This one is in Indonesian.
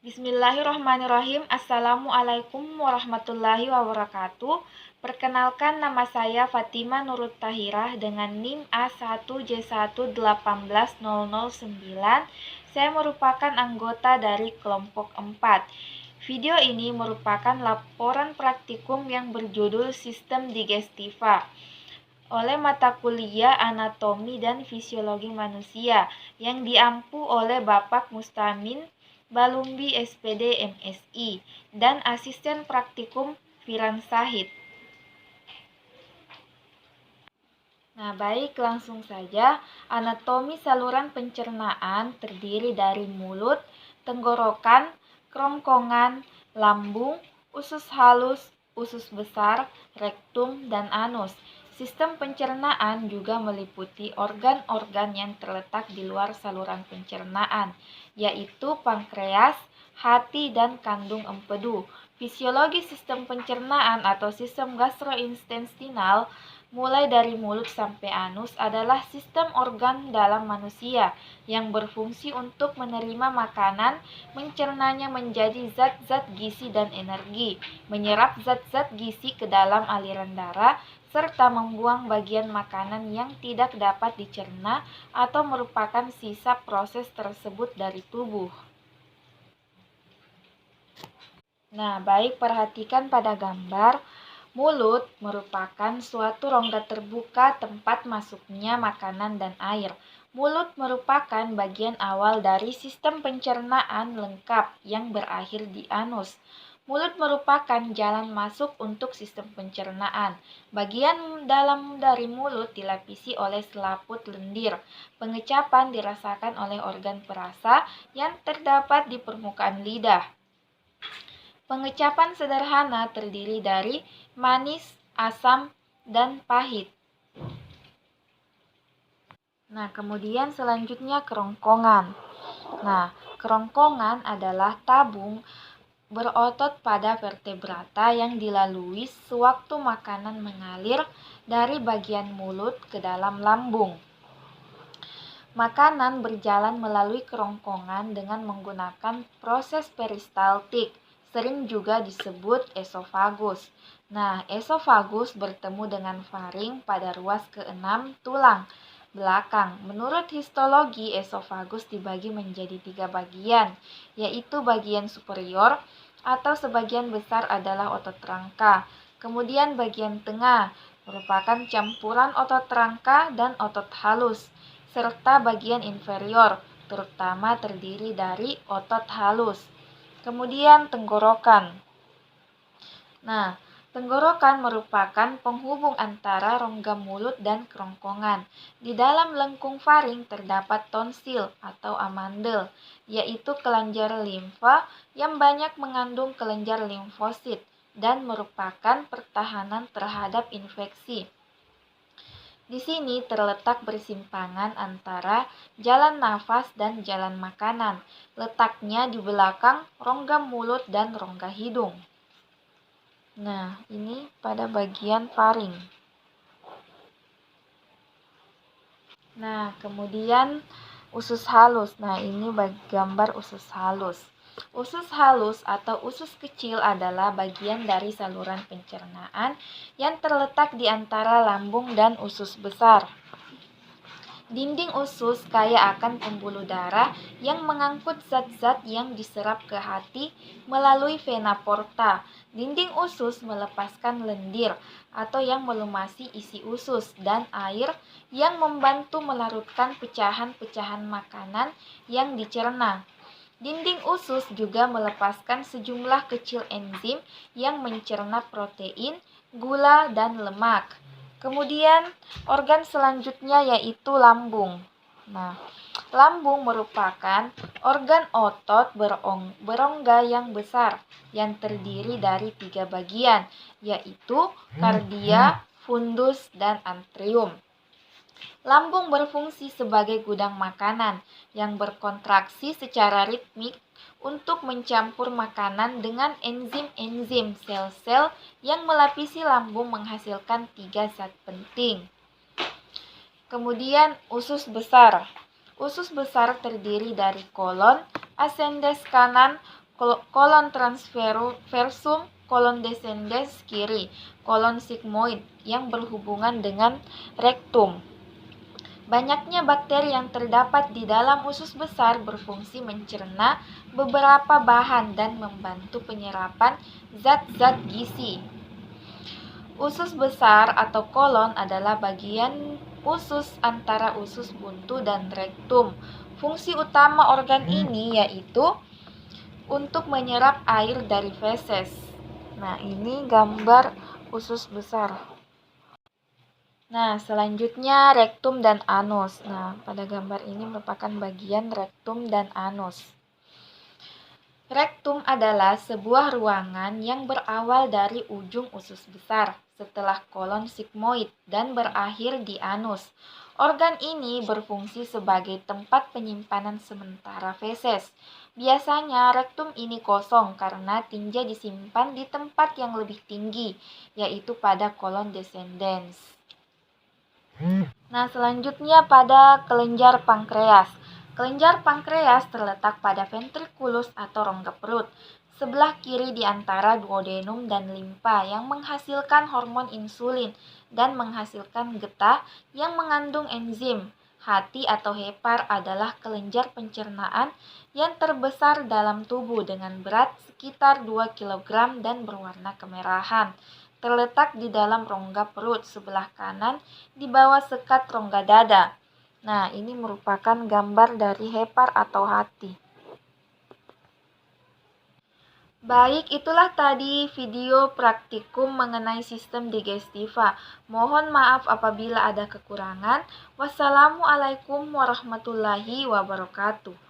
Bismillahirrahmanirrahim. Assalamualaikum warahmatullahi wabarakatuh. Perkenalkan, nama saya Fatima Nurut Tahirah dengan NIM A1J1180009. Saya merupakan anggota dari kelompok 4. Video ini merupakan laporan praktikum yang berjudul Sistem Digestiva oleh mata kuliah Anatomi dan Fisiologi Manusia yang diampu oleh Bapak Mustamin Balumbi SPD MSI dan Asisten Praktikum Firan Sahid. Nah, baik, langsung saja. Anatomi saluran pencernaan terdiri dari mulut, tenggorokan, kerongkongan, lambung, usus halus, usus besar, rektum, dan anus. Sistem pencernaan juga meliputi organ-organ yang terletak di luar saluran pencernaan, yaitu pankreas, hati, dan kandung empedu. Fisiologi sistem pencernaan atau sistem gastrointestinal mulai dari mulut sampai anus adalah sistem organ dalam manusia yang berfungsi untuk menerima makanan, mencernanya menjadi zat-zat gizi dan energi, menyerap zat-zat gizi ke dalam aliran darah, serta membuang bagian makanan yang tidak dapat dicerna atau merupakan sisa proses tersebut dari tubuh. Nah, baik, perhatikan pada gambar. Mulut merupakan suatu rongga terbuka tempat masuknya makanan dan air. Mulut merupakan bagian awal dari sistem pencernaan lengkap yang berakhir di anus. Mulut merupakan jalan masuk untuk sistem pencernaan. Bagian dalam dari mulut dilapisi oleh selaput lendir. Pengecapan dirasakan oleh organ perasa yang terdapat di permukaan lidah. Pengecapan sederhana terdiri dari manis, asam, dan pahit. Nah, kemudian selanjutnya kerongkongan. Nah, kerongkongan adalah tabung berotot pada vertebrata yang dilalui sewaktu makanan mengalir dari bagian mulut ke dalam lambung. Makanan berjalan melalui kerongkongan dengan menggunakan proses peristaltik, sering juga disebut esofagus. Nah, esofagus bertemu dengan faring pada ruas ke-6 tulang belakang. Menurut histologi, esofagus dibagi menjadi 3 bagian, yaitu bagian superior atau sebagian besar adalah otot rangka. Kemudian bagian tengah merupakan campuran otot rangka dan otot halus, serta bagian inferior, terutama terdiri dari otot halus. Kemudian tenggorokan. Nah, tenggorokan merupakan penghubung antara rongga mulut dan kerongkongan. Di dalam lengkung faring terdapat tonsil atau amandel, yaitu kelenjar limfa yang banyak mengandung kelenjar limfosit dan merupakan pertahanan terhadap infeksi. Di sini terletak persimpangan antara jalan nafas dan jalan makanan. Letaknya di belakang rongga mulut dan rongga hidung. Nah, ini pada bagian faring. Nah, kemudian usus halus. Nah, ini gambar usus halus. Usus halus atau usus kecil adalah bagian dari saluran pencernaan yang terletak di antara lambung dan usus besar. Dinding usus kaya akan pembuluh darah yang mengangkut zat-zat yang diserap ke hati melalui vena porta. Dinding usus melepaskan lendir atau yang melumasi isi usus dan air yang membantu melarutkan pecahan-pecahan makanan yang dicerna. Dinding usus juga melepaskan sejumlah kecil enzim yang mencerna protein, gula, dan lemak. Kemudian organ selanjutnya yaitu lambung. Nah, lambung merupakan organ otot berongga yang besar yang terdiri dari 3 bagian, yaitu kardia, fundus, dan antrium. Lambung berfungsi sebagai gudang makanan yang berkontraksi secara ritmik untuk mencampur makanan dengan enzim-enzim sel-sel yang melapisi lambung menghasilkan 3 zat penting. Kemudian usus besar. Usus besar terdiri dari kolon, asendes kanan, kolon transversum, kolon descendens kiri, kolon sigmoid yang berhubungan dengan rektum. Banyaknya bakteri yang terdapat di dalam usus besar berfungsi mencerna beberapa bahan dan membantu penyerapan zat-zat gizi. Usus besar atau kolon adalah bagian usus antara usus buntu dan rektum. Fungsi utama organ ini yaitu untuk menyerap air dari feses. Nah, ini gambar usus besar. Nah, selanjutnya rektum dan anus. Nah, pada gambar ini merupakan bagian rektum dan anus. Rektum adalah sebuah ruangan yang berawal dari ujung usus besar setelah kolon sigmoid dan berakhir di anus. Organ ini berfungsi sebagai tempat penyimpanan sementara feses. Biasanya rektum ini kosong karena tinja disimpan di tempat yang lebih tinggi, yaitu pada kolon descendens. Nah, selanjutnya pada kelenjar pankreas. Kelenjar pankreas terletak pada ventriculus atau rongga perut, sebelah kiri di antara duodenum dan limpa yang menghasilkan hormon insulin dan menghasilkan getah yang mengandung enzim. Hati atau hepar adalah kelenjar pencernaan yang terbesar dalam tubuh dengan berat sekitar 2 kg dan berwarna kemerahan. Terletak di dalam rongga perut sebelah kanan di bawah sekat rongga dada. Nah, ini merupakan gambar dari hepar atau hati. Baik, itulah tadi video praktikum mengenai sistem digestiva. Mohon maaf apabila ada kekurangan. Wassalamualaikum warahmatullahi wabarakatuh.